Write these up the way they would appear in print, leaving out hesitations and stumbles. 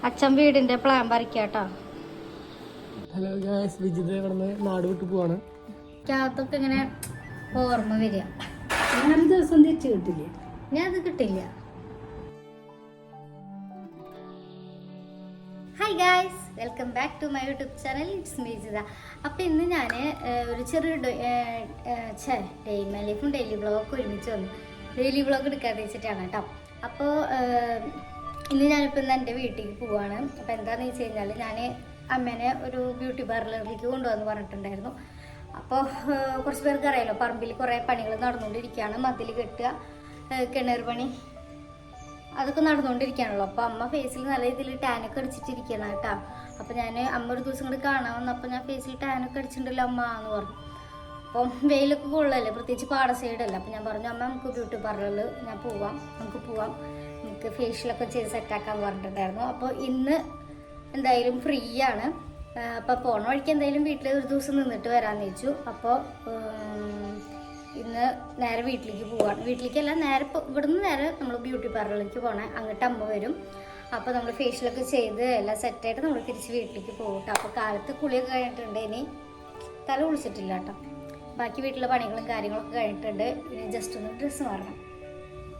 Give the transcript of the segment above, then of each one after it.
അച്ഛൻ വീടിന്റെ plan പറിക്കാട്ടോ. Hello guys, Vijith ഇവിടെ നാട് വിട്ടു പോവാണ്. അതൊക്കെ ഇങ്ങനെ ഓർമ്മ വരിക. ഞാൻ ദിവസം തിരിച്ചു കിട്ടില്ല, ഞാൻ അത് കിട്ടില്ല. Hi guys, welcome back to my YouTube channel. It's me Jitha. അപ്പോൾ ഇന്ന് ഞാൻ ഒരു ചെറിയ ലൈഫും ഡെയിലി വ്ളോഗൊക്കെ ഒരുമിച്ച് വന്നു. ഡെയിലി വ്ളോഗ് എടുക്കാതെ വെച്ചിട്ടാണ് കേട്ടോ. അപ്പോൾ ഇന്ന് ഞാനിപ്പോൾ എൻ്റെ വീട്ടിലേക്ക് പോവുകയാണ്. അപ്പോൾ എന്താണെന്ന് വെച്ച് കഴിഞ്ഞാൽ ഞാൻ അമ്മേനെ ഒരു ബ്യൂട്ടി പാർലറിലേക്ക് കൊണ്ടുവന്ന് പറഞ്ഞിട്ടുണ്ടായിരുന്നു. അപ്പോൾ കുറച്ച് പേർക്ക് അറിയാലോ, പറമ്പിൽ കുറേ പണികൾ നടന്നുകൊണ്ടിരിക്കുകയാണ്. മതിൽ കെട്ടുക, കിണർ പണി, അതൊക്കെ നടന്നുകൊണ്ടിരിക്കുകയാണല്ലോ. അപ്പോൾ അമ്മ ഫേസിൽ നല്ല രീതിയിൽ ടാനൊക്കെ അടിച്ചിട്ടിരിക്കണം കേട്ടോ. അപ്പോൾ ഞാൻ അമ്മ ഒരു ദിവസം കൂടി കാണാൻ വന്നപ്പോൾ ഞാൻ ഫേസിൽ ടാനൊക്കെ അടിച്ചിട്ടുണ്ടല്ലോ അമ്മ എന്ന് പറഞ്ഞു. അപ്പം വെയിലൊക്കെ കൊള്ളല്ലേ, പ്രത്യേകിച്ച് പാട സൈഡല്ല. അപ്പോൾ ഞാൻ പറഞ്ഞു അമ്മ നമുക്ക് ബ്യൂട്ടി പാർലറിൽ നമുക്ക് പോവാം, നമുക്ക് ഫേഷ്യലൊക്കെ ചെയ്ത് സെറ്റാക്കാൻ പറഞ്ഞിട്ടുണ്ടായിരുന്നു. അപ്പോൾ ഇന്ന് എന്തായാലും ഫ്രീ ആണ്. അപ്പോൾ പോണ വഴിക്ക് എന്തായാലും വീട്ടിൽ ഒരു ദിവസം നിന്നിട്ട് വരാമെന്ന് വെച്ചു. അപ്പോൾ ഇന്ന് നേരെ വീട്ടിലേക്ക് പോവാണ്. വീട്ടിലേക്കല്ല, നേരെ ഇവിടുന്ന് നേരെ നമ്മൾ ബ്യൂട്ടി പാർലറിലേക്ക് പോകണേ. അങ്ങോട്ട് അമ്മ വരും. അപ്പോൾ നമ്മൾ ഫേഷ്യലൊക്കെ ചെയ്ത് എല്ലാം സെറ്റായിട്ട് നമ്മൾ തിരിച്ച് വീട്ടിലേക്ക് പോകും കേട്ടോ. അപ്പോൾ കാലത്ത് കുളിയൊക്കെ കഴിഞ്ഞിട്ടുണ്ട്. ഇനി തല കുളിച്ചിട്ടില്ല കേട്ടോ. ബാക്കി വീട്ടിലെ പണികളും കാര്യങ്ങളൊക്കെ കഴിഞ്ഞിട്ടുണ്ട്. ഇനി ജസ്റ്റ് ഒന്ന് ഡ്രസ്സ് മാറണം.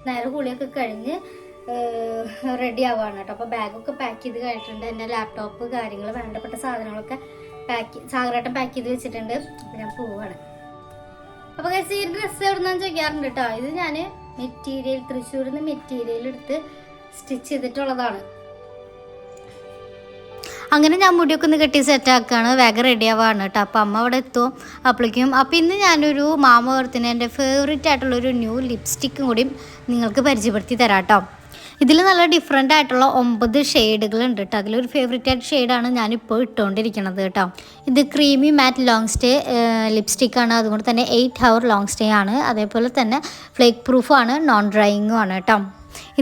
നേരെ കുളിയൊക്കെ കഴിഞ്ഞ് റെഡി ആവുകയാണ് കേട്ടോ. അപ്പോൾ ബാഗൊക്കെ പാക്ക് ചെയ്ത് കഴിഞ്ഞിട്ടുണ്ട്. എൻ്റെ ലാപ്ടോപ്പ് കാര്യങ്ങൾ വേണ്ടപ്പെട്ട സാധനങ്ങളൊക്കെ സാഗരേട്ടൻ പാക്ക് ചെയ്ത് വെച്ചിട്ടുണ്ട്. അപ്പോൾ ഞാൻ പോവുകയാണ്. അപ്പോൾ ഈ ഡ്രസ്സ് എവിടുന്നാന്ന് ചോദിക്കാറുണ്ട് കേട്ടോ. ഇത് ഞാൻ മെറ്റീരിയൽ തൃശ്ശൂരിൽ നിന്ന് മെറ്റീരിയൽ എടുത്ത് സ്റ്റിച്ച് ചെയ്തിട്ടുള്ളതാണ്. അങ്ങനെ ഞാൻ മുടിയൊക്കെ ഒന്ന് കെട്ടി സെറ്റാക്കുകയാണ്. വേഗം റെഡി ആവുകയാണ് കേട്ടോ. അപ്പോൾ അമ്മ അവിടെ എത്തും അപ്പോഴേക്കും. അപ്പോൾ ഇന്ന് ഞാനൊരു മാമവർത്തിന് എൻ്റെ ഫേവറേറ്റ് ആയിട്ടുള്ളൊരു ന്യൂ ലിപ്സ്റ്റിക്കും കൂടി നിങ്ങൾക്ക് പരിചയപ്പെടുത്തി തരാം കേട്ടോ. ഇതിൽ നല്ല ഡിഫറെൻ്റ് ആയിട്ടുള്ള 9 ഷെയ്ഡുകളുണ്ട് കേട്ടോ. അതിലൊരു ഫേവറേറ്റ് ആയിട്ട് ഷെയ്ഡാണ് ഞാനിപ്പോൾ ഇട്ടുകൊണ്ടിരിക്കുന്നത് കേട്ടോ. ഇത് ക്രീമി മാറ്റ് ലോങ് സ്റ്റേ ലിപ്സ്റ്റിക്കാണ്. അതുകൊണ്ട് തന്നെ 8 hour ലോങ് സ്റ്റേ ആണ്. അതേപോലെ തന്നെ ഫ്ലേക്ക് പ്രൂഫാണ്, നോൺ ഡ്രൈയിങ്ങും ആണ് കേട്ടോ.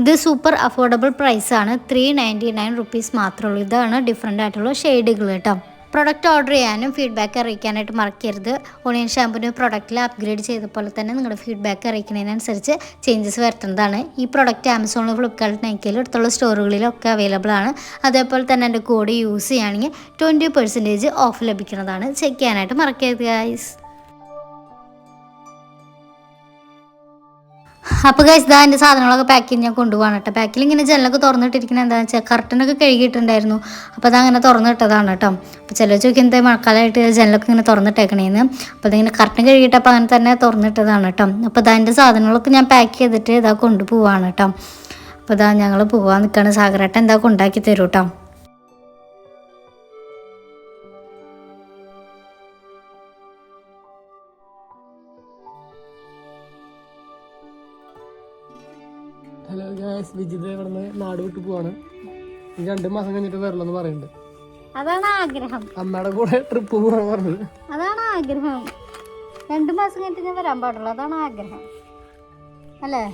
ഇത് സൂപ്പർ അഫോർഡബിൾ പ്രൈസാണ്. 399 റുപ്പീസ് മാത്രമേ ഉള്ളൂ. ഇതാണ് ഡിഫറെൻ്റ് ആയിട്ടുള്ള ഷെയ്ഡുകൾ കേട്ടോ. പ്രൊഡക്റ്റ് ഓർഡർ ചെയ്യാനും ഫീഡ്ബാക്ക് അറിയിക്കാനായിട്ട് മറക്കരുത്. ഓണിയൻ ഷാമ്പൂവിന് പ്രൊഡക്റ്റിൽ അപ്ഗ്രേഡ് ചെയ്ത പോലെ തന്നെ നിങ്ങളുടെ ഫീഡ്ബാക്ക് അറിയിക്കുന്നതിനനുസരിച്ച് ചേഞ്ചസ് വരുത്തുന്നതാണ്. ഈ പ്രൊഡക്റ്റ് ആമസോണിലും ഫ്ലിപ്കാർട്ട്, നൈക്കയിലും അടുത്തുള്ള സ്റ്റോറുകളിലൊക്കെ അവൈലബിൾ ആണ്. അതേപോലെ തന്നെ എൻ്റെ കോഡ് യൂസ് ചെയ്യുകയാണെങ്കിൽ 20% ഓഫ് ലഭിക്കുന്നതാണ്. ചെക്ക് ചെയ്യാനായിട്ട് മറക്കരുത് ഗൈസ്. അപ്പോൾ ഗൈസ് ഇതാ എൻ്റെ സാധനങ്ങളൊക്കെ പാക്ക് ചെയ്ത് ഞാൻ കൊണ്ടുപോകാണ് കേട്ടോ. പാക്കിൽ ഇങ്ങനെ ജനലൊക്കെ തുറന്നിട്ടിരിക്കുന്നത് എന്താണെന്ന് വെച്ചാൽ കർട്ടനൊക്കെ കഴുകിയിട്ടുണ്ടായിരുന്നു. അപ്പോൾ അതങ്ങനെ തുറന്നിട്ടതാണ് കേട്ടോ. അപ്പോൾ ചില ചോദിക്കും എന്താ മഴക്കാലമായിട്ട് ജനലൊക്കെ ഇങ്ങനെ തുറന്നിട്ടേക്കണേന്ന്. അപ്പോൾ അതിങ്ങനെ കർട്ടൻ കഴുകിയിട്ടപ്പോൾ അങ്ങനെ തന്നെ തുറന്നിട്ടതാണ് കേട്ടോ. അപ്പോൾ ഇതാ എൻ്റെ സാധനങ്ങളൊക്കെ ഞാൻ പാക്ക് ചെയ്തിട്ട് ഇതാ കൊണ്ടുപോവാണ് കേട്ടോ. അപ്പോൾ ഇതാ ഞങ്ങൾ പോകാൻ നിൽക്കുകയാണ്. സാഗരേട്ടൻ എന്താ കൊണ്ടാക്കി തരും കേട്ടോ. ഹലോ ഗായ്സ്, വിജിത് ഇവിടെ നാട് വിട്ടു പോവാണ്. 2 മാസം കഴിഞ്ഞിട്ട് വരണമെന്ന് പറയുന്നുണ്ട്. അതാണ് ആഗ്രഹം. അമ്മയുടെ കൂടെ ട്രിപ്പ് പോകാൻ പറഞ്ഞത്. അതാണ് ആഗ്രഹം. 2 മാസം കഴിഞ്ഞിട്ട് ഞാൻ വരാൻ പാടുള്ളൂ. അതാണ് ആഗ്രഹം അല്ലേ?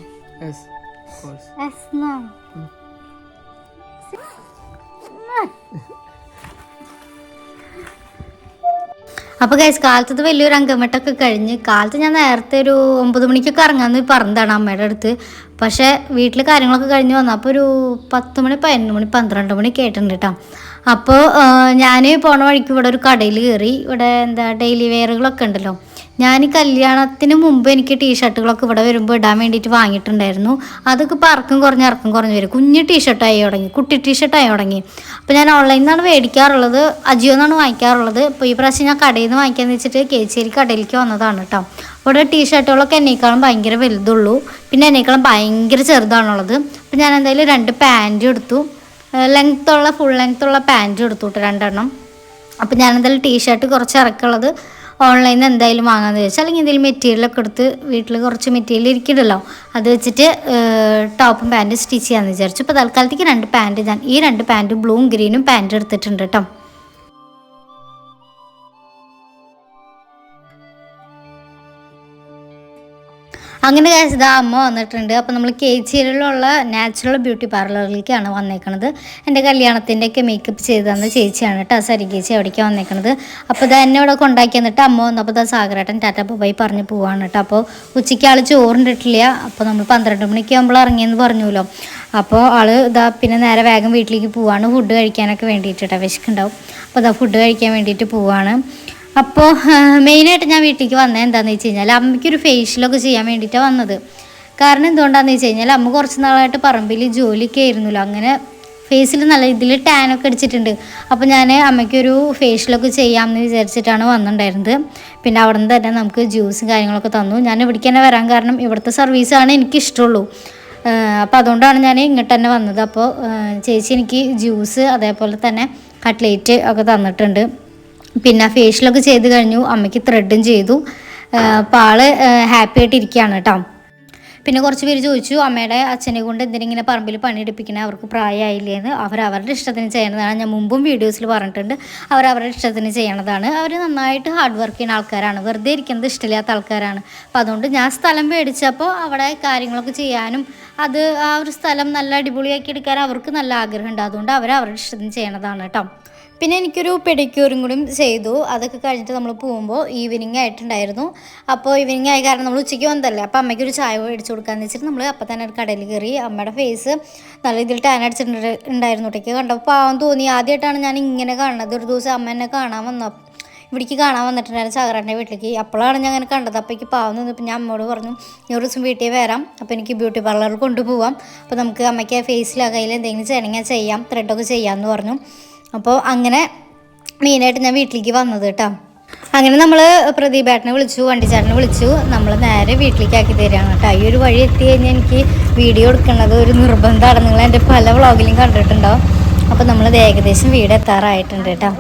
അപ്പോൾ ഗൈസ് കാലത്തത് വലിയൊരു അങ്കമെട്ടൊക്കെ കഴിഞ്ഞ് കാലത്ത് ഞാൻ നേരത്തെ ഒരു 9 മണിക്കൊക്കെ ഇറങ്ങാമെന്ന് പറഞ്ഞതാണ് അമ്മയുടെ അടുത്ത്. പക്ഷേ വീട്ടിൽ കാര്യങ്ങളൊക്കെ കഴിഞ്ഞ് വന്നപ്പോൾ ഒരു 10 മണി 11 മണി 12 മണി കേട്ടിട്ടുണ്ട് കേട്ടോ. അപ്പോൾ ഞാൻ പോണ വഴിക്ക് ഇവിടെ ഒരു കടയിൽ കയറി. ഇവിടെ ഡെയിലി വെയറുകളൊക്കെ ഉണ്ടല്ലോ. ഞാൻ കല്യാണത്തിന് മുമ്പ് എനിക്ക് ടീഷർട്ടുകളൊക്കെ ഇവിടെ വരുമ്പോൾ ഇടാൻ വേണ്ടിയിട്ട് വാങ്ങിയിട്ടുണ്ടായിരുന്നു. അതൊക്കെ ഇപ്പോൾ ഇറക്കം കുറഞ്ഞ് വരും. കുഞ്ഞ് ടീഷർട്ടായി തുടങ്ങി, കുട്ടി ടീഷർട്ടായി തുടങ്ങി. അപ്പോൾ ഞാൻ ഓൺലൈനിൽ നിന്നാണ് മേടിക്കാറുള്ളത്, അജിയോ നിന്നാണ് വാങ്ങിക്കാറുള്ളത്. അപ്പോൾ ഈ പ്രാവശ്യം ഞാൻ കടയിൽ നിന്ന് വാങ്ങിക്കാമെന്ന് വെച്ചിട്ട് കേച്ചേരി കടയിലേക്ക് വന്നതാണ് കേട്ടോ. ഇവിടെ ടീഷർട്ടുകളൊക്കെ എന്നേക്കാളും ഭയങ്കര വലുതുള്ളൂ, പിന്നെ എന്നേക്കാളും ഭയങ്കര ചെറുതാണുള്ളത്. അപ്പോൾ ഞാൻ എന്തായാലും 2 പാൻറ്റ് എടുത്തു. ഫുൾ ലെങ്ത്തുള്ള പാൻറ്റ് എടുത്തു കേട്ടോ, 2 എണ്ണം. അപ്പോൾ ഞാൻ എന്തായാലും ടീഷർട്ട് കുറച്ച് ഇറക്കുള്ളത് ഓൺലൈനിൽ നിന്ന് എന്തായാലും വാങ്ങാമെന്ന് വെച്ചാൽ, അല്ലെങ്കിൽ എന്തെങ്കിലും മെറ്റീരിയലൊക്കെ എടുത്ത് വീട്ടിൽ കുറച്ച് മെറ്റീരിയൽ ഇരിക്കുന്നുണ്ടല്ലോ, അത് വെച്ചിട്ട് ടോപ്പും പാൻറ്റും സ്റ്റിച്ച് ചെയ്യാമെന്ന് വിചാരിച്ചു. ഇപ്പോൾ തൽക്കാലത്തേക്ക് 2 പാൻറ്റ് ഞാൻ ഈ 2 പാൻറ്റ് ബ്ലൂവും ഗ്രീനും പാൻറ്റ് എടുത്തിട്ടുണ്ട് കേട്ടോ. അങ്ങനെ കഴിച്ചത് അമ്മ വന്നിട്ടുണ്ട്. അപ്പോൾ നമ്മൾ കേച്ചിയിലുള്ള നാച്ചുറൽ ബ്യൂട്ടി പാർലറിലേക്കാണ് വന്നേക്കണത്. എൻ്റെ കല്യാണത്തിൻ്റെയൊക്കെ മേക്കപ്പ് ചെയ്ത് തന്ന ചേച്ചിയാണ് കേട്ടോ, സരികേച്ചി അവിടേക്ക് വന്നേക്കണത്. അപ്പോൾ ഇത് എന്നെ ഇവിടെ കൊണ്ടാക്കി എന്നിട്ട് അമ്മ വന്നപ്പോൾ ഇതാ സാഗരേട്ടൻ ടാറ്റ ബൈ പറഞ്ഞ് പോവാണ് കേട്ടോ. അപ്പോൾ ഉച്ചയ്ക്ക് ആൾ ചോറിട്ടിട്ടില്ല. അപ്പോൾ നമ്മൾ 12 മണിക്ക് ആകുമ്പോൾ ഇറങ്ങിയെന്ന് പറഞ്ഞല്ലോ. അപ്പോൾ ആൾ ഇതാ പിന്നെ നേരെ വേഗം വീട്ടിലേക്ക് പോവാണ്, ഫുഡ് കഴിക്കാനൊക്കെ വേണ്ടിയിട്ട് കേട്ടോ, വിശക്കുണ്ടാവും. അപ്പോൾ ഇതാ ഫുഡ് കഴിക്കാൻ വേണ്ടിയിട്ട് പോവാണ്. അപ്പോൾ മെയിനായിട്ട് ഞാൻ വീട്ടിലേക്ക് വന്നത് എന്താണെന്ന് വെച്ച് കഴിഞ്ഞാൽ അമ്മയ്ക്കൊരു ഫേഷ്യലൊക്കെ ചെയ്യാൻ വേണ്ടിയിട്ടാണ് വന്നത്. കാരണം എന്തുകൊണ്ടാണെന്ന് വെച്ച് കഴിഞ്ഞാൽ അമ്മ കുറച്ച് നാളായിട്ട് പറമ്പിൽ ജോലിയൊക്കെ ആയിരുന്നല്ലോ, അങ്ങനെ ഫേസിൽ നല്ല ഇതിൽ ടാനൊക്കെ അടിച്ചിട്ടുണ്ട്. അപ്പോൾ ഞാൻ അമ്മയ്ക്കൊരു ഫേഷ്യലൊക്കെ ചെയ്യാമെന്ന് വിചാരിച്ചിട്ടാണ് വന്നിട്ടുണ്ടായിരുന്നത്. പിന്നെ അവിടെ നിന്ന് തന്നെ നമുക്ക് ജ്യൂസും കാര്യങ്ങളൊക്കെ തന്നു. ഞാൻ ഇവിടേക്ക് തന്നെ വരാൻ കാരണം ഇവിടുത്തെ സർവീസാണ് എനിക്കിഷ്ടമുള്ളൂ. അപ്പോൾ അതുകൊണ്ടാണ് ഞാൻ ഇങ്ങോട്ട് തന്നെ വന്നത്. അപ്പോൾ ചേച്ചി എനിക്ക് ജ്യൂസ് അതേപോലെ തന്നെ കട്ട്ലേറ്റ് ഒക്കെ തന്നിട്ടുണ്ട്. പിന്നെ ഫേഷ്യലൊക്കെ ചെയ്ത് കഴിഞ്ഞു, അമ്മയ്ക്ക് ത്രെഡും ചെയ്തു. അപ്പോൾ ആൾ ഹാപ്പി ആയിട്ടിരിക്കുകയാണ് കേട്ടോ. പിന്നെ കുറച്ച് പേര് ചോദിച്ചു അമ്മയുടെ അച്ഛനെ കൊണ്ട് എന്തിനിങ്ങനെ പറമ്പിൽ പണിയെടുപ്പിക്കണേ, അവർക്ക് പ്രായമായില്ലേന്ന്. അവരവരുടെ ഇഷ്ടത്തിന് ചെയ്യണതാണ്. ഞാൻ മുമ്പും വീഡിയോസിൽ പറഞ്ഞിട്ടുണ്ട്, അവരവരുടെ ഇഷ്ടത്തിന് ചെയ്യണതാണ്. അവർ നന്നായിട്ട് ഹാർഡ് വർക്ക് ചെയ്യുന്ന ആൾക്കാരാണ്, വെറുതെ ഇരിക്കുന്നത് ഇഷ്ടമില്ലാത്ത ആൾക്കാരാണ്. അപ്പോൾ അതുകൊണ്ട് ഞാൻ സ്ഥലം മേടിച്ചപ്പോൾ അവിടെ കാര്യങ്ങളൊക്കെ ചെയ്യാനും അത് ആ ഒരു സ്ഥലം നല്ല അടിപൊളിയാക്കി എടുക്കാൻ അവർക്ക് നല്ല ആഗ്രഹമുണ്ട്. അതുകൊണ്ട് അവരവരുടെ ഇഷ്ടത്തിന് ചെയ്യണതാണ് കേട്ടോ. പിന്നെ എനിക്കൊരു പെഡിക്യൂറും കൂടി ചെയ്തു. അതൊക്കെ കഴിഞ്ഞിട്ട് നമ്മൾ പോകുമ്പോൾ ഈവനിങ് ആയിട്ടുണ്ടായിരുന്നു. അപ്പോൾ ഈവനിങ് ആയ കാരണം നമ്മൾ ഉച്ചയ്ക്ക് വന്നതല്ലേ, അപ്പോൾ അമ്മയ്ക്കൊരു ചായ മേടിച്ച് കൊടുക്കാമെന്ന് വെച്ചിട്ട് നമ്മൾ അപ്പം തന്നെ ഒരു കടയിൽ കയറി. അമ്മയുടെ ഫേസ് നല്ല രീതിയിൽ ടാൻ അടിച്ചിട്ടുണ്ടായിരുന്നു. ഒട്ടേക്ക് കണ്ടപ്പോൾ പാവം തോന്നി. ആദ്യമായിട്ടാണ് ഞാൻ ഇങ്ങനെ കാണുന്നത്. ഒരു ദിവസം അമ്മ എന്നെ ഇവിടേക്ക് കാണാൻ വന്നിട്ടുണ്ടായിരുന്നു സാഗരേട്ടൻ്റെ വീട്ടിലേക്ക്. അപ്പോഴാണ് ഞാൻ അങ്ങനെ കണ്ടത്. അപ്പോൾ എനിക്ക് പാവം തോന്നിയപ്പോൾ ഞാൻ അമ്മയോട് പറഞ്ഞു ഈ ഒരു ദിവസം വീട്ടിൽ വരാം, അപ്പോൾ എനിക്ക് ബ്യൂട്ടി പാർലറിൽ കൊണ്ടുപോകാം, അപ്പോൾ നമുക്ക് അമ്മയ്ക്ക് ഫേസിൽ കയ്യിൽ എന്തെങ്കിലും ചെയ്യണമെങ്കിൽ ചെയ്യാം, ത്രെഡൊക്കെ ചെയ്യാമെന്ന് പറഞ്ഞു. അപ്പോൾ അങ്ങനെ മെയിനായിട്ട് ഞാൻ വീട്ടിലേക്ക് വന്നത് കേട്ടോ. അങ്ങനെ നമ്മൾ പ്രദീപേട്ടനെ വിളിച്ചു, വണ്ടിച്ചേട്ടനെ വിളിച്ചു, നമ്മൾ നേരെ വീട്ടിലേക്ക് ആക്കി തരികയാണ് കേട്ടോ. ഈ ഒരു വഴി എത്തി കഴിഞ്ഞാൽ എനിക്ക് വീഡിയോ എടുക്കുന്നത് ഒരു നിർബന്ധമാണ്. നിങ്ങൾ എൻ്റെ പല വ്ളോഗിലും കണ്ടിട്ടുണ്ടാവും. അപ്പോൾ നമ്മളത് ഏകദേശം വീട് എത്താറായിട്ടുണ്ട് കേട്ടോ.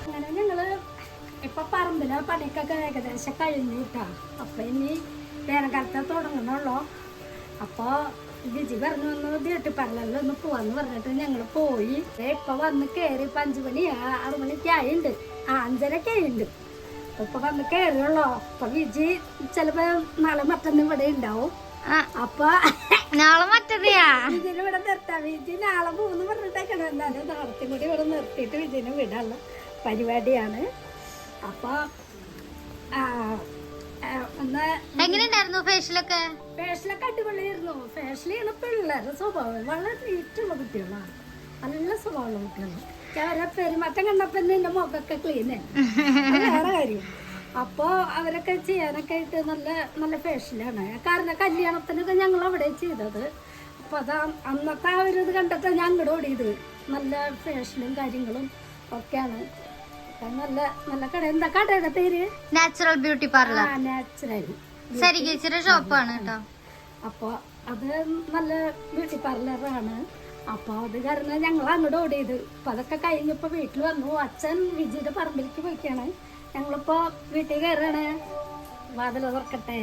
അങ്ങനെ ഞങ്ങള് ഇപ്പൊ പറമ്പിലെ പണിക്കൊക്കെ ഏകദേശം കഴിഞ്ഞു കേട്ടോ. അപ്പൊ ഇനി വേനൽക്കാലത്തെ തുടങ്ങണുള്ളൂ. അപ്പോൾ വിജി പറഞ്ഞു ഒന്ന് ബ്യൂട്ടി പാർലറിൽ ഒന്ന് പോവാന്ന് പറഞ്ഞിട്ട് ഞങ്ങൾ പോയി. ഇപ്പൊ വന്ന് കയറി 5 മണി 6 മണിക്കായുണ്ട്, 5:30 ആയിട്ടുണ്ട്. ഇപ്പൊ വന്ന് കയറിയുള്ളൂ. അപ്പൊ വിജി ചിലപ്പോ നാളെ മറ്റന്ന് ഇവിടെ ഉണ്ടാവും. അപ്പൊ നാളെ മറ്റേതെയാ വിജിനെ ഇവിടെ നിർത്താം. വിജി നാളെ പോകുന്നു പറഞ്ഞിട്ടേക്കണം. എന്നാലും നാളത്തെ കൂടി ഇവിടെ നിർത്തിയിട്ട് വിജിനെ വിടാനുള്ള പരിപാടിയാണ്. അപ്പൊ എങ്ങനെയുണ്ടായിരുന്നു ഫേഷ്യലൊക്കെ? ഫേഷ്യലൊക്കെ അടിപൊളിയായിരുന്നു. ഫേഷ്യൽ ചെയ്യുന്ന പിള്ളേരുടെ സ്വഭാവം വളരെ നീറ്റുള്ള കുട്ടികളാണ്, നല്ല സ്വഭാവമുള്ള കുട്ടികളാണ്. അവരെ പെരുമാറ്റം കണ്ടപ്പോ എന്റെ മുഖമൊക്കെ ക്ലീന്, വേറെ കാര്യം. അപ്പോൾ അവരൊക്കെ ചെയ്യാനൊക്കെ ആയിട്ട് നല്ല നല്ല ഫേഷ്യലാണ്. കാരണം കല്യാണത്തിനൊക്കെ ഞങ്ങൾ അവിടെ ചെയ്തത്. അപ്പോൾ അത് അന്നത്തെ ആ ഒരു ഇത് കണ്ടിട്ട് ഞാൻ അങ്ങോട്ട് ഓടിയത്. നല്ല ഫേഷ്യലും കാര്യങ്ങളും ഒക്കെയാണ്. നല്ല നല്ല കട. എന്താ കടയുടെ പേര്? Natural beauty parlour. നാച്ചുറൽ സരികേച്ചിയുടെ ഷോപ്പാണ് കേട്ടോ. അപ്പോൾ അത് നല്ല ബ്യൂട്ടി പാർലറാണ്. അപ്പോൾ അത് കാരണം ഞങ്ങൾ അങ്ങോട്ട് ഓടിയത്. അപ്പം അതൊക്കെ കഴിഞ്ഞപ്പോൾ വീട്ടിൽ വന്നു. അച്ഛൻ വിജിയുടെ പറമ്പിലേക്ക് പോയിക്കാണ്. ഞങ്ങളിപ്പോൾ വീട്ടിൽ കയറാണ്. വാതിൽ തുറക്കട്ടെ.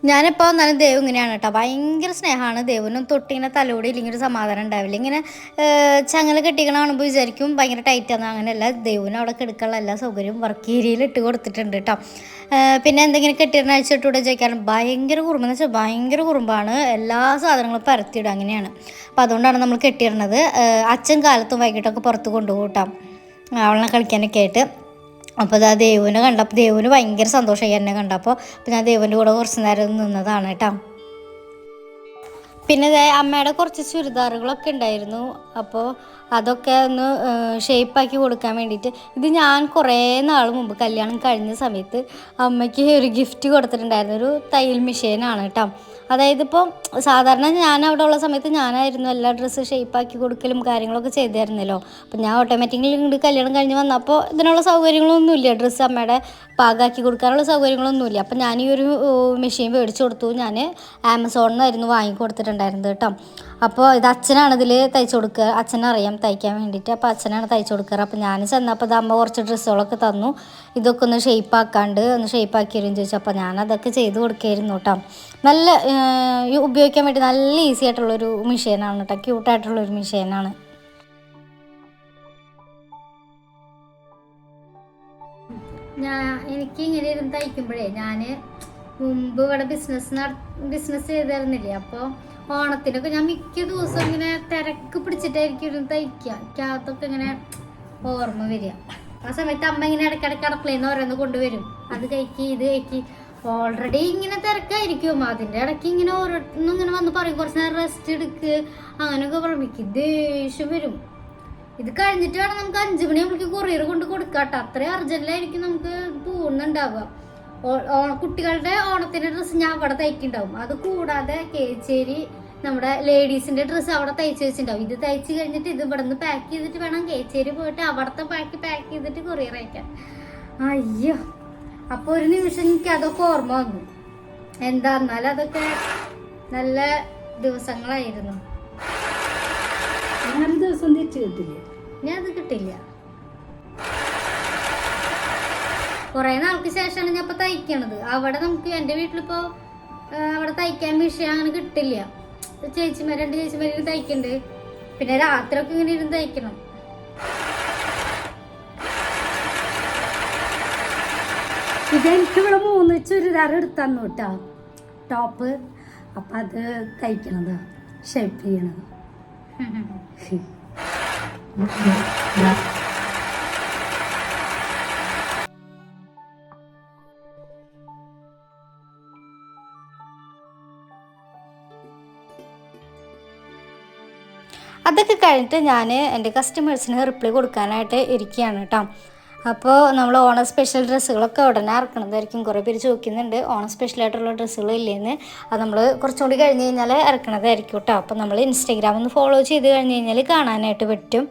ഞാനിപ്പോൾ നല്ല ദേവ് ഇങ്ങനെയാണ് കേട്ടോ, ഭയങ്കര സ്നേഹമാണ്. ദേവിനും തൊട്ടിങ്ങനെ തലോടി ഇല്ലെങ്കിൽ ഒരു സമാധാനം ഉണ്ടാവില്ല. ഇങ്ങനെ ചങ്ങല കെട്ടിക്കണ കാണുമ്പോൾ വിചാരിക്കും ഭയങ്കര ടൈറ്റാണ്. അങ്ങനെയല്ല, ദേവിനും അവിടെ കിടക്കാനുള്ള എല്ലാ സൗകര്യവും വർക്ക് ഏരിയയിൽ ഇട്ട് കൊടുത്തിട്ടുണ്ട് കേട്ടോ. പിന്നെ എന്തെങ്കിലും കെട്ടിയിരുന്ന അഴിച്ചിട്ടൂടെ ചോദിക്കാറുണ്ട്. ഭയങ്കര കുറുമ്പെന്ന് വെച്ചാൽ ഭയങ്കര കുറുമ്പാണ്. എല്ലാ സാധനങ്ങളും പരത്തിയിടും, അങ്ങനെയാണ്. അപ്പോൾ അതുകൊണ്ടാണ് നമ്മൾ കെട്ടിയിരുന്നത്. അച്ഛൻ കാലത്തും വൈകിട്ടൊക്കെ പുറത്ത് കൊണ്ടുപോകും കേട്ടോ, അവളെ കളിക്കാനൊക്കെ ആയിട്ട്. അപ്പോൾ അത് ദേവുവിനെ കണ്ടപ്പോൾ ദേവുവിന് ഭയങ്കര സന്തോഷമായി എന്നെ കണ്ടപ്പോൾ. അപ്പോൾ ഞാൻ ദേവുവിൻ്റെ കൂടെ കുറച്ച് നേരം നിന്നതാണ് കേട്ടോ. പിന്നെ അമ്മയുടെ കുറച്ച് ചുരിദാറുകളൊക്കെ ഉണ്ടായിരുന്നു. അപ്പോൾ അതൊക്കെ ഒന്ന് ഷേപ്പാക്കി കൊടുക്കാൻ വേണ്ടിയിട്ട്, ഇത് ഞാൻ കുറേ നാൾ മുമ്പ് കല്യാണം കഴിഞ്ഞ സമയത്ത് അമ്മയ്ക്ക് ഒരു ഗിഫ്റ്റ് കൊടുത്തിട്ടുണ്ടായിരുന്നു. ഒരു തയ്യൽ മെഷീനാണ് കേട്ടോ. അതായത് ഇപ്പോൾ സാധാരണ ഞാൻ അവിടെ ഉള്ള സമയത്ത് ഞാനായിരുന്നു എല്ലാ ഡ്രസ്സ് ഷേപ്പാക്കി കൊടുക്കലും കാര്യങ്ങളൊക്കെ ചെയ്തായിരുന്നല്ലോ. അപ്പം ഞാൻ ഓട്ടോമാറ്റിക്കലി ഇങ്ങോട്ട് കല്യാണം കഴിഞ്ഞ് വന്നപ്പോൾ ഇതിനുള്ള സൗകര്യങ്ങളൊന്നുമില്ല, ഡ്രസ്സ് അമ്മയുടെ പാകാക്കി കൊടുക്കാനുള്ള സൗകര്യങ്ങളൊന്നുമില്ല. അപ്പം ഞാൻ ഈ ഒരു മെഷീൻ മേടിച്ചു കൊടുത്തു. ഞാൻ ആമസോണിൽ നിന്നായിരുന്നു വാങ്ങിക്കൊടുത്തിട്ടുണ്ടായിരുന്നത് കേട്ടോ. അപ്പോൾ ഇത് അച്ഛനാണ് ഇതിൽ തയ്ച്ചു കൊടുക്കുക. അച്ഛനറിയാം തയ്ക്കാൻ വേണ്ടിയിട്ട്. അപ്പോൾ അച്ഛനാണ് തയ്ച്ചു കൊടുക്കാറ്. അപ്പോൾ ഞാൻ ചെന്നപ്പോൾ ഇത് അമ്മ കുറച്ച് ഡ്രസ്സുകളൊക്കെ തന്നു. ഇതൊക്കെ ഒന്ന് ഷേപ്പാക്കാണ്ട് ഒന്ന് ഷേപ്പാക്കി തരുമെന്ന് ചോദിച്ചു. അപ്പോൾ ഞാനതൊക്കെ ചെയ്ത് കൊടുക്കുകയായിരുന്നു കേട്ടോ. നല്ല ഉപയോഗിക്കാൻ വേണ്ടി നല്ല ഈസി ആയിട്ടുള്ളൊരു മെഷീനാണ് കേട്ടോ. ക്യൂട്ടായിട്ടുള്ളൊരു മെഷീനാണ്. എനിക്ക് ഇങ്ങനെ ഇരുന്ന് തയ്ക്കുമ്പോഴേ ഞാൻ മുമ്പ് ഇവിടെ ബിസിനസ് ചെയ്തിരുന്നില്ലേ. അപ്പോൾ ഓണത്തിനൊക്കെ ഞാൻ മിക്ക ദിവസവും ഇങ്ങനെ തിരക്ക് പിടിച്ചിട്ടായിരിക്കും ഇരുന്ന് തയ്ക്കാത്തൊക്കെ ഇങ്ങനെ ഓർമ്മ വരിക. ആ സമയത്ത് അമ്മ ഇങ്ങനെ ഇടയ്ക്കിടയ്ക്ക് അടുക്കളയിൽ നിന്ന് ഓരോന്ന് കൊണ്ടുവരും. അത് കഴിക്കി ഇത് കഴിക്കി. ഓൾറെഡി ഇങ്ങനെ തിരക്കായിരിക്കും. അതിൻ്റെ ഇടയ്ക്ക് ഇങ്ങനെ ഓരോന്നും ഇങ്ങനെ വന്ന് പറയും കുറച്ച് നേരം റെസ്റ്റ് എടുക്ക് അങ്ങനെയൊക്കെ പറയും. ദേഷ്യം വരും. ഇത് കഴിഞ്ഞിട്ട് വേണം നമുക്ക് 5 മണിയാകുമ്പോഴേക്ക് കൊറിയർ കൊണ്ട് കൊടുക്കാട്ടോ. അത്രയും അർജന്റിലായിരിക്കും നമുക്ക് പോകുന്നുണ്ടാവുക. കുട്ടികളുടെ ഓണത്തിന്റെ ഡ്രസ്സ് ഞാൻ അവിടെ തയ്ക്കുന്നുണ്ടാവും. അത് കൂടാതെ കേച്ചേരി നമ്മുടെ ലേഡീസിന്റെ ഡ്രസ്സ് അവിടെ തയ്ച്ചു വെച്ചിട്ടുണ്ടാവും. ഇത് തയ്ച്ചു കഴിഞ്ഞിട്ട് ഇത് ഇവിടെ നിന്ന് പാക്ക് ചെയ്തിട്ട് വേണം കേച്ചേരി പോയിട്ട് അവിടുത്തെ പാക്ക് ചെയ്തിട്ട് കൊറിയർ അയക്കാൻ. അയ്യോ, അപ്പൊ ഒരു നിമിഷം എനിക്ക് അതൊക്കെ ഓർമ്മ വന്നു. എന്താന്നാലും അതൊക്കെ നല്ല ദിവസങ്ങളായിരുന്നു. ദിവസം തിരിച്ചു കിട്ടില്ല. ഞാൻ അത് കിട്ടില്ല. കുറെ നാൾക്ക് ശേഷമാണ് ഞാൻ ഇപ്പൊ തയ്ക്കണത്. അവിടെ നമുക്ക് എന്റെ വീട്ടിലിപ്പോ അവിടെ തയ്ക്കാൻ വിഷയം അങ്ങനെ കിട്ടില്ല. 2 ചേച്ചിമാര് തയ്ക്കണ്ട്. പിന്നെ രാത്രി ഒക്കെ ഇങ്ങനെ ഇരുന്ന് തയ്ക്കണം. ഇതെനിക്ക് ഇവിടെ 3 ചുരിദാർ എടുത്തന്നു കേട്ടോ, ടോപ്പ്. അപ്പം അത് തയ്ക്കണത്, ഷേപ്പ് ചെയ്യണത്. അതൊക്കെ കഴിഞ്ഞിട്ട് ഞാൻ എൻ്റെ കസ്റ്റമേഴ്സിന് റിപ്ലൈ കൊടുക്കാനായിട്ട് ഇരിക്കുകയാണ് കേട്ടോ. അപ്പോൾ നമ്മൾ ഓണം സ്പെഷ്യൽ ഡ്രസ്സുകളൊക്കെ ഉടനെ ഇറക്കണതായിരിക്കും. കുറേ പേര് ചോദിക്കുന്നുണ്ട് ഓണം സ്പെഷ്യലായിട്ടുള്ള ഡ്രസ്സുകൾ ഇല്ലേന്ന്. അത് നമ്മൾ കുറച്ചുകൂടി കഴിഞ്ഞ് കഴിഞ്ഞാൽ ഇറക്കണതായിരിക്കും കേട്ടോ. അപ്പോൾ നമ്മൾ ഇൻസ്റ്റാഗ്രാം ഒന്ന് ഫോളോ ചെയ്ത് കഴിഞ്ഞ് കഴിഞ്ഞാൽ കാണാനായിട്ട് പറ്റും.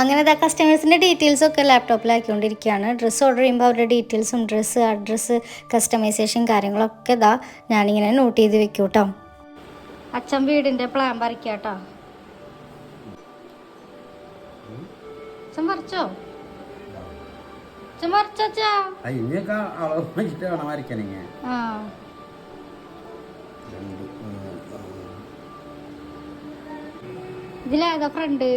അങ്ങനെ കസ്റ്റമേഴ്സിൻ്റെ ഡീറ്റെയിൽസൊക്കെ ലാപ്ടോപ്പിലാക്കിക്കൊണ്ടിരിക്കുകയാണ്. ഡ്രസ്സ് ഓർഡർ ചെയ്യുമ്പോൾ അവരുടെ ഡീറ്റെയിൽസും ഡ്രസ്സ് അഡ്രസ്സ് കസ്റ്റമൈസേഷൻ കാര്യങ്ങളൊക്കെ ഞാനിങ്ങനെ നോട്ട് ചെയ്ത് വെക്കും കേട്ടോ. അച്ഛൻ വീടിൻ്റെ പ്ലാൻ വരയ്ക്കാം കേട്ടോ. അച്ഛൻ വരച്ചോ? അച്ഛൻ വരച്ചോ? ആ, ഇതിലേതാ ഫ്രണ്ട്?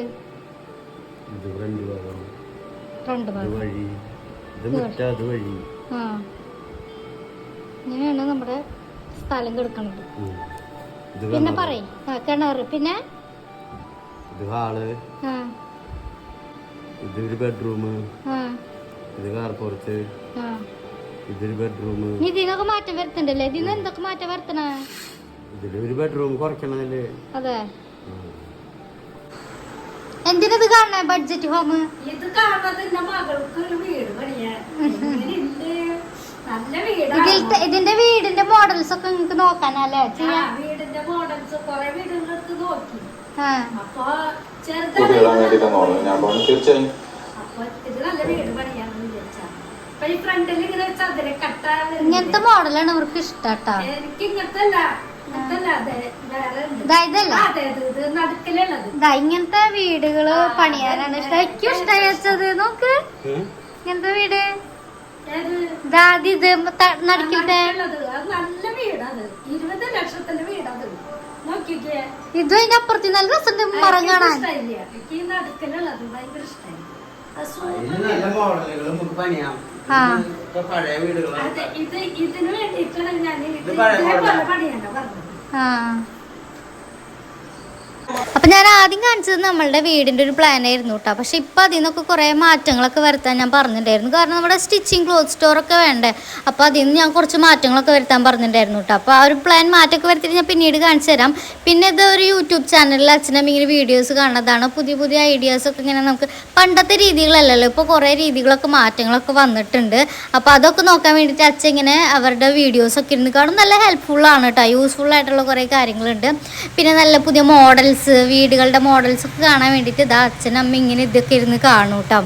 ഇങ്ങനെയാണ് നമ്മുടെ സ്ഥലം കിടക്കണത്. പിന്നെ പറയും കിണറ്, പിന്നെ ഇതൊരു ബെഡ്റൂം, ഇത് കാർ പോർച്ച്, ഇതൊരു ബെഡ്റൂം. ഇതിനൊക്കെ മാറ്റം വരുത്തണ്ടല്ലേ? ഇതിന് എന്തൊക്കെ മാറ്റം വരുത്തണ? ഇതിലൊരു ബെഡ്റൂം കുറയ്ക്കണല്ലേ? അതെ. എന്തിനത് കാണണ ബഡ്ജറ്റ് ഹോം? ഇത് കാണുന്നത് എന്റെ മകൾക്ക് ഒരു വീട് പണിയാൻ. നല്ല വീട്. ഇതിന്റെ വീടിന്റെ മോഡൽസ് ഒക്കെ നിങ്ങക്ക് നോക്കാനല്ലേ? വീടിന്റെ മോഡൽസ് കുറെ വീടുകളെടുത്ത് നോക്കി. അപ്പൊ അപ്പൊ ഇത് നല്ല വീട് പണിയാന്ന് വിചാരിച്ചാ. അപ്പൊ ഈ ഫ്രണ്ടിൽ ഇങ്ങനെ ചതുര കട്ട ഇങ്ങനത്തെ മോഡലാണ് അവർക്ക് ഇഷ്ടാട്ടാ. എനിക്ക് ഇങ്ങനത്തെ അല്ല, ഇങ്ങനത്തെ വീടുകള് പണിയാനാണ് ഇഷ്ടം. എനിക്കും ഇഷ്ടമായി വെച്ചത്. നോക്ക് ഇങ്ങനത്തെ വീട്. ഇത് നടുക്കിലത്തെ നല്ല വീടാണ്. 20 ലക്ഷത്തിന്റെ വീടാണ്. നോക്കിക്കേ, ഇതും അതിന്റെ അപ്പുറത്ത് നല്ല രസമുണ്ട് മരം കാണാൻ. എനിക്ക് ഈ നടുക്കലുള്ളത് ഭയങ്കര ഇഷ്ടമായി. ഇതിന് വേണ്ടിയിട്ടാണ് ഞാൻ പണിയാണ് പറഞ്ഞത്. അപ്പം ഞാൻ ആദ്യം കാണിച്ചത് നമ്മളുടെ വീടിൻ്റെ ഒരു പ്ലാൻ ആയിരുന്നു കേട്ടോ. പക്ഷേ ഇപ്പം അതിൽ നിന്നൊക്കെ കുറേ മാറ്റങ്ങളൊക്കെ വരുത്താൻ ഞാൻ പറഞ്ഞിട്ടുണ്ടായിരുന്നു. കാരണം നമ്മുടെ സ്റ്റിച്ചിങ് ക്ലോത്ത് സ്റ്റോറൊക്കെ വേണ്ടേ. അപ്പോൾ അതിൽ നിന്ന് ഞാൻ കുറച്ച് മാറ്റങ്ങളൊക്കെ വരുത്താൻ പറഞ്ഞിട്ടുണ്ടായിരുന്നു കേട്ടോ. അപ്പോൾ ആ ഒരു പ്ലാൻ മാറ്റമൊക്കെ വരുത്തിയിട്ട് ഞാൻ പിന്നീട് കാണിച്ചു തരാം. പിന്നെ ഇത് ഒരു യൂട്യൂബ് ചാനലിൽ അച്ഛനും ഇങ്ങനെ വീഡിയോസ് കാണുന്നതാണ്. പുതിയ പുതിയ ഐഡിയാസൊക്കെ ഇങ്ങനെ നമുക്ക് പണ്ടത്തെ രീതികളല്ലല്ലോ, ഇപ്പോൾ കുറേ രീതികളൊക്കെ മാറ്റങ്ങളൊക്കെ വന്നിട്ടുണ്ട്. അപ്പോൾ അതൊക്കെ നോക്കാൻ വേണ്ടിയിട്ട് അച്ഛൻ ഇങ്ങനെ അവരുടെ വീഡിയോസൊക്കെ ഇരുന്ന് കാണും. നല്ല ഹെൽപ്ഫുള്ളാണ് കേട്ടോ. യൂസ്ഫുൾ ആയിട്ടുള്ള കുറേ കാര്യങ്ങളുണ്ട്. പിന്നെ നല്ല പുതിയ മോഡൽസ് വീടുകളുടെ മോഡൽസ് ഒക്കെ കാണാൻ വേണ്ടിയിട്ട് ഇതാ അച്ഛനും അമ്മ ഇങ്ങനെ ഇതൊക്കെ ഇരുന്ന് കാണും കേട്ടോ.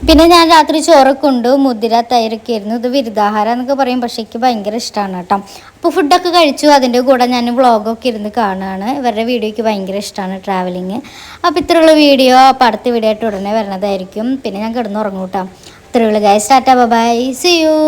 പിന്നെ ഞാൻ രാത്രി ചോറൊക്കെ ഉണ്ട്, മുതിര തൈരൊക്കെ ആയിരുന്നു. ഇത് വിരുദ്ധാഹാരം എന്നൊക്കെ പറയും, പക്ഷേ എനിക്ക് ഭയങ്കര ഇഷ്ടമാണ് കേട്ടോ. അപ്പോൾ ഫുഡൊക്കെ കഴിച്ചു, അതിൻ്റെ കൂടെ ഞാൻ വ്ളോഗൊക്കെ ഇരുന്ന് കാണുകയാണ്. ഇവരുടെ വീഡിയോയ്ക്ക് ഭയങ്കര ഇഷ്ടമാണ് ട്രാവലിങ്. അപ്പോൾ ഇത്രയുള്ള വീഡിയോ അപ്പോൾ അടുത്ത വീഡിയോ ആയിട്ട് ഉടനെ വരുന്നതായിരിക്കും. പിന്നെ ഞാൻ കിടന്നുറങ്ങും കേട്ടോ. ഇത്രയുള്ള guys, tata bye, see U.